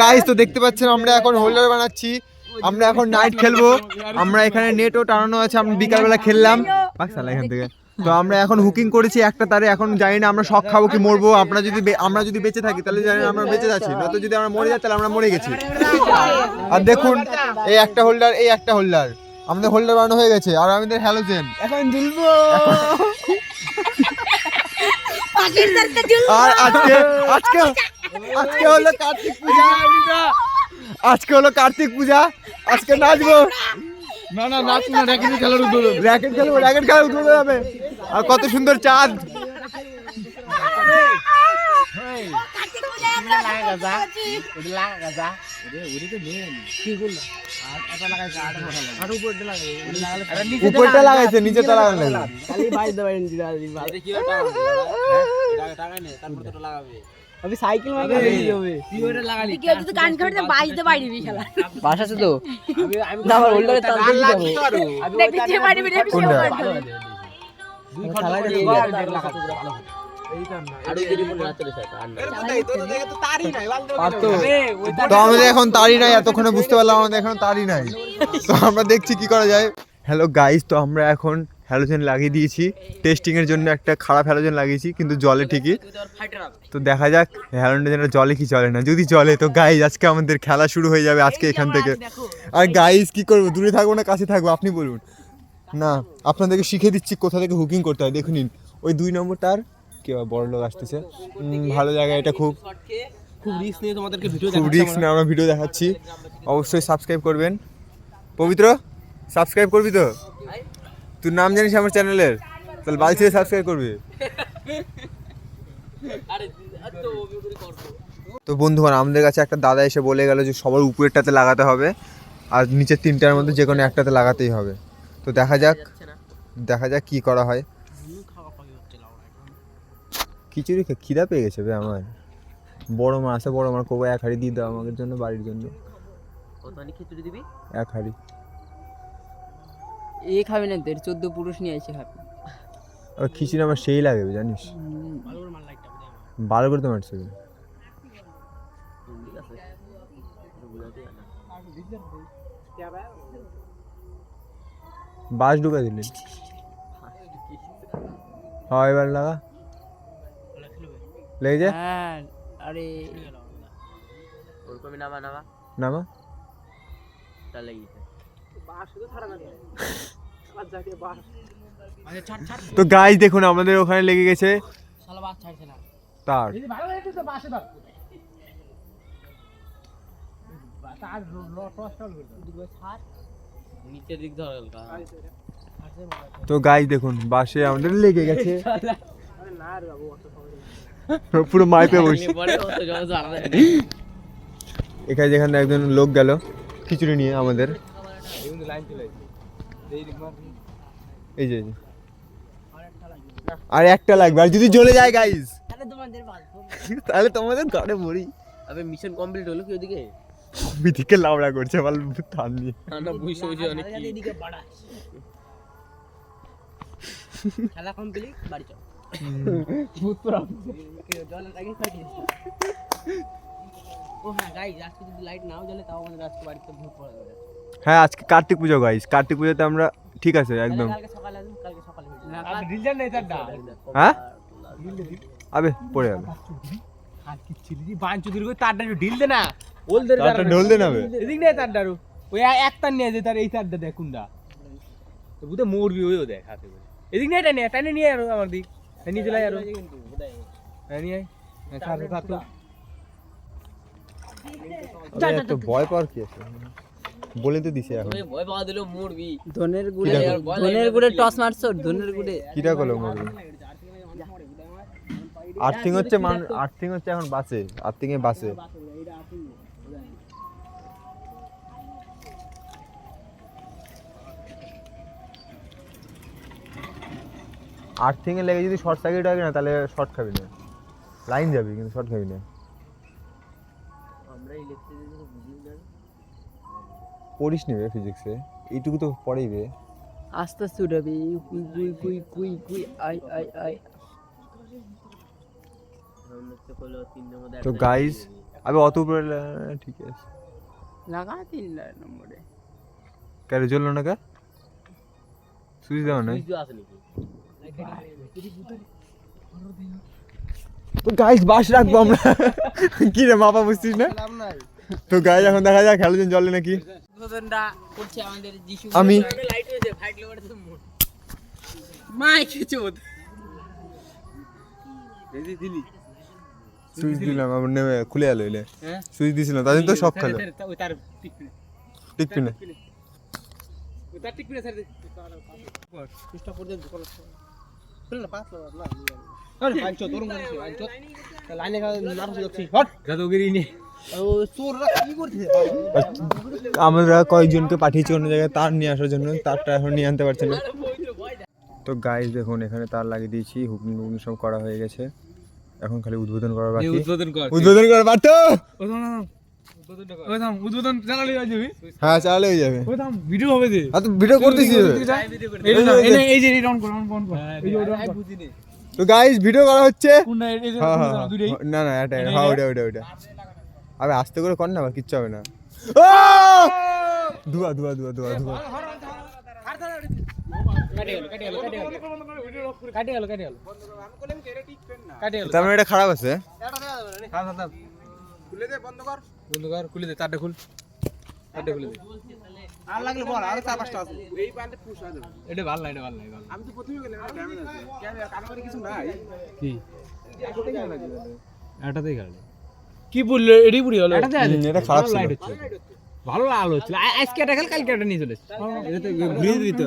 Guys তো দেখতে পাচ্ছেন আমরা এখন হোল্ডার বানাচ্ছি, আমরা এখন নাইট খেলবো। আমরা এখানে নেটও টানানো আছে, আমরা বিকালবেলা খেললাম এখান থেকে। তো আমরা এখন হুকিং করেছি একটা তারে, এখন জানি না আমরা শক খাবো কি মরবো। আমরা যদি বেঁচে থাকি তাহলে জানি না আমরা বেঁচে যাচ্ছি, নয়তো যদি আমরা মরে যাই তাহলে আমরা মরে গেছি। আর দেখুন এই একটা হোল্ডার, এই একটা হোল্ডার, আমাদের হোল্ডার বানানো হয়ে গেছে। আর আমাদের হ্যালোজেন এখন জ্বলবো। আর আজকে হলো কার্তিক পূজা, আজকে হলো কার্তিক পূজা, আজকে নাচবো। না নাচ না, র্যাকেট খেলার উদ্বোধন, র্যাকেট খেলার উদ্বোধন হবে। আর কত সুন্দর চাঁদ। উপরটা লাগাইছে, নিচেটা লাগানো আমি সাইকেল মারতে হবে। তুই ওটা লাগালি কি তুই গান করতে বাজতে পারবি শালা, বাস আছে তো। আমি না আমার হোল্ডারে তার দিয়ে যাব, আমি দেখতে পারবি রে কোনটা দুই ঘন্টা করে লাগা ভালো। এইটা না আরো দেরি করে রাতে সেটা আর না তো দেখে তো তারই নাই পারতো। তো আমাদের এখন তারই নাই, এতক্ষণে বুঝতে পারলাম আমাদের এখন তারই নাই। তো আমরা দেখছি কি করা যায়। হ্যালো গাইস, তো আমরা এখন হ্যালোজেন লাগিয়ে দিয়েছি টেস্টিং এর জন্য। একটা খারাপ হ্যালোজেন লাগিয়েছি কিন্তু জলে ঠিকই। তো দেখা যাক হ্যালোজেনটা জলে কি চলে না। যদি চলে তো গাইস আজকে আমাদের খেলা শুরু হয়ে যাবে আজকে এখান থেকে। আর গাইস কি করবো, দূরে থাকবো না কাছে থাকবো আপনি বলুন না? আপনাদেরকে শিখে দিচ্ছি কোথা থেকে হুকিং করতে হয়। দেখুন ওই 2 নম্বর তার, কেউ বড় লোক আসতেছে, ভালো জায়গা এটা, খুব রিস্ক নিয়ে তোমাদেরকে আমরা ভিডিও দেখাচ্ছি। অবশ্যই সাবস্ক্রাইব করবেন। পবিত্র সাবস্ক্রাইব করবি তো? তুই নাম জানিস আমার চ্যানেলের? তাহলে বালছি সাবস্ক্রাইব করবি। তো বন্ধুগণ আমাদের কাছে একটা দাদা এসে বলে গেল যে সবার উপরেরটাতে লাগাতে হবে আর নিচের 3টার মধ্যে যে কোনো একটাতে লাগাতেই হবে। তো দেখা যাক কি করা হয়। খিচুড়ি খিদা পেয়ে গেছে আমার। বড় মা আছে, বড় মার কবে 1 হাঁড়ি দিয়ে দাও আমাদের জন্য, বাড়ির জন্য। কতখানি খিচুড়ি দিবি? 1 হাঁড়ি। এ খাবে না, 14 পুরুষ নিয়ে এসে খাবে। আর খিচুড়ি আমার সেই লাগে জানিস, ভালো করে তো মারছে। বাস ঢুকা দিলি। হ্যাঁ এবার লাগা, লেগে যা। আরে ওরকমই নামা তা লেগেছে। তো গাইস দেখুন আমাদের ওখানে লেগে গেছে তার। তো গাইস দেখুন বাসে আমাদের লেগে গেছে পুরো মাইপে বসে। এখানে যেখানে একজন লোক গেল খিচুড়ি নিয়ে আমাদের, এই যে আর একটা লাগবে। আর যদি জ্বলে যায় গাইস তাহলে তোমাদের ঘরে মরি। আবে মিশন কমপ্লিট হলো কি? ওদিকে বিদিকে লাউড়া করছে বল থাম নিয়ে না বুঝছো বুঝছো অনেক কি এদিকে বাড়া খেলা কমপ্লিট বাড়ি চল ভূত পুরা জল আগে খাই। ও হ্যাঁ গাইস আজকে যদি লাইট নাও জ্বলে তাও আমাদের আজকে বাড়িতে ভূত পড়া যাবে। হ্যাঁ আজকে কার্তিক পূজা গাইস, কার্তিক পূজাতে আমরা ঠিক আছে একদম। কালকে সকালে আসুন, কালকে সকালে আর ঢিল দেন না এটাটা। হ্যাঁ আবে পড়ে গেল আর কি ছিলি বাঞ্চু দূর করে তারটা ঢিল দে না, ওল দে তারটা ঢোল দে না। এদিক নে তারটা ওই এক তার নিয়ে যে তার এই তারটা দেখ কোনটা তো বুতে মরবি ওইও দেখ হাতে করে। এদিক নে টানে নিয়ে আর আমার দিক নিয়ে চলে আর নিয়ে ছাড় ছাড় তো। তো ভয় পাওয়ার কি আছে, বলে তো দিছে এখন ভয় পাওয়া দিলো মরবি। ধনের গুড়ে টস মারছো, ধনের গুড়ে কিটা করলো মরবি। আর্থিং হচ্ছে আর্থিং হচ্ছে এখন বাসে, আর্থিং এ বাসে। আর্থিং এ লেগে যদি শর্ট সার্কিট হয় না তাহলে শর্ট খাবি না, লাইন যাবি কিন্তু শর্ট খাবি না। আমরা ইলেকট্রিসিটি বুঝি না, পড়িস নিবে ফিজিক্সে, এইটুকু তো পড়াইবে। আস্তে আস্তে উঠাবি কুই কুই কুই কুই কুই আই আই আই। তো গাইস अबे অত উপরে ঠিক আছে লাগা 3 নম্বরে কেন জ্বললো না কা সুইচ দাও না তো গাইস বাস রাখবো আমরা কি রে মাপা বুঝছিস না তো গাইস এখন দেখা যাক হ্যালোজেন জ্বলে নাকি উদ্বোধনটা করছে আমাদের যিশু আমি লাইট হয়েছে 5 কিলোমিটার তো মোট মাই খেচোদ এই দিলি সুইচ দিলাম আবার নেমে খুলে এলো এলে হ্যাঁ সুইচ দিছিলাম তাদের তো সব খেলো ওই তার টিকপিনে ওই তার টিকপিনে স্যার চেষ্টা পর্যন্ত করো না পাস না আরে ভাই চো তোরম করে ভাই চো লাইনে নার্ভাস হচ্ছি হট জাদুগিরি নে ও চোররা কি করতেছে আমরা কয়েকজনকে পাঠিয়েছি অন্য জায়গায় তার নিয়ে আসার জন্য তারটা এখন নিয়ে আনতে পারছে না তো গাইস দেখুন এখানে তার লাগিয়ে দিয়েছি হুকনি সব করা হয়ে গেছে এখন খালি উদ্বোধন করা বাকি উদ্বোধন করা বাট উদ্বোধন চালালে যাবি হ্যাঁ চালালে হয়ে যাবে ওই থাম ভিডিও হবে যে তো ভিডিও করতেছি এই যে অন কর এই যে অন কর তো গাইস ভিডিও করা হচ্ছে কোনটা এই যে হ্যাঁ দুইটাই না না এটা হ্যাঁ ওটা আবে আস্তে করে কর না আবার কিচ্ছু হবে না ধুয়া তার মানে এটা খারাপ আছে খুলে দে তারটা খুল খুলে দে আর লাগলে বল আর 4-5টা আছে এই বান্ডে পুশ আছে এটা ভালো না আমি তো প্রথমে গেলাম ড্যামেজ আছে ক্যামেরা কারণে কিছু নাই কি এটাতেই গেল কি বললে এডি পুরি হলো এটা খারাপ ছিল ভালো আলো ছিল আজকে এটা খেল কালকে এটা নিয়ে চলে এটা তো ঘুরিয়ে দিত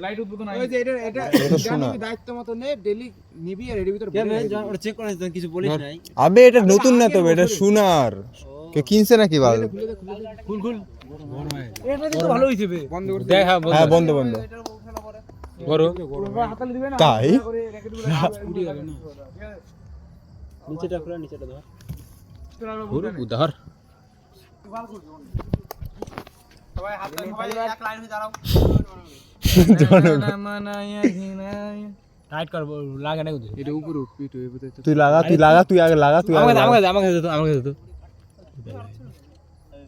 লাইট উদ্বোধন ওই যে এটা শোনা দায়িত্ব মত নে ডেইলি নিবি আর এর ভিতর ওটা চেক করে কিছু বলিস নাই আবে এটা নতুন না তবে এটা সোনার কে কিনছে নাকি বাল খুল এটা তো ভালো হইছে বে বন্ধ করে দেখ হ্যাঁ বন্ধ করো হাতালে দিবে না তাই উড়ে গেল না নিচেটা ধর উদাহর সবাই হাত এক লাইন হয়ে দাঁড়াও টাইট কর লাগে না এটা উপরে উঠবি তো এবারে তুই আগে লাগা তুই আগে আমাকে দে তো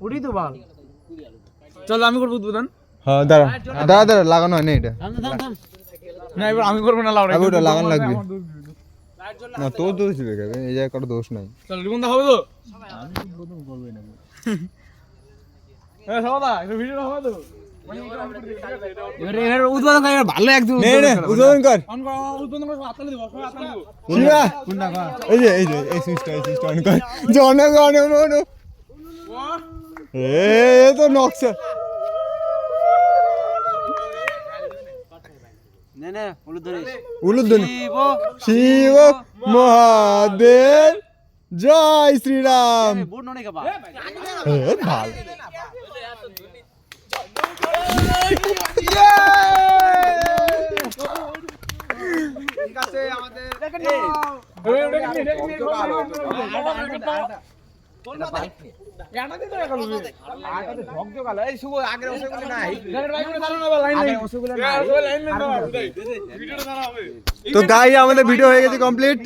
উড়ি তো বাল চল আমি করব উদ্বোধন হ্যাঁ দাঁড়া লাগানো হয় না এটা না এবার আমি করব না লাউড়া আবে ওটা লাগানো লাগবে না তোর দোষ দিবে কেবে এই জায়গায় কোনো দোষ নাই চল রিবন দা হবে তো আমি উদ্বোধন করবই না এ সবাদা এটা ভিডিও হবে তো এর উদ্বোধন করে ভালো একদম উদ্বোধন কর অন কর উদ্বোধন করে হাততালি দিব সবাই হাততালি দিব শিবা কোনটা কর এই যে এই সুইচটা অন কর জন এ তো নকশা নে উলুধ্বনি শিব মহাদেব জয় শ্রীরাম বোর্ড ননে কা বা ভাল ঠিক আছে আমাদের দেখেন তো গাইস আমাদের ভিডিও হয়ে গেছে কমপ্লিট।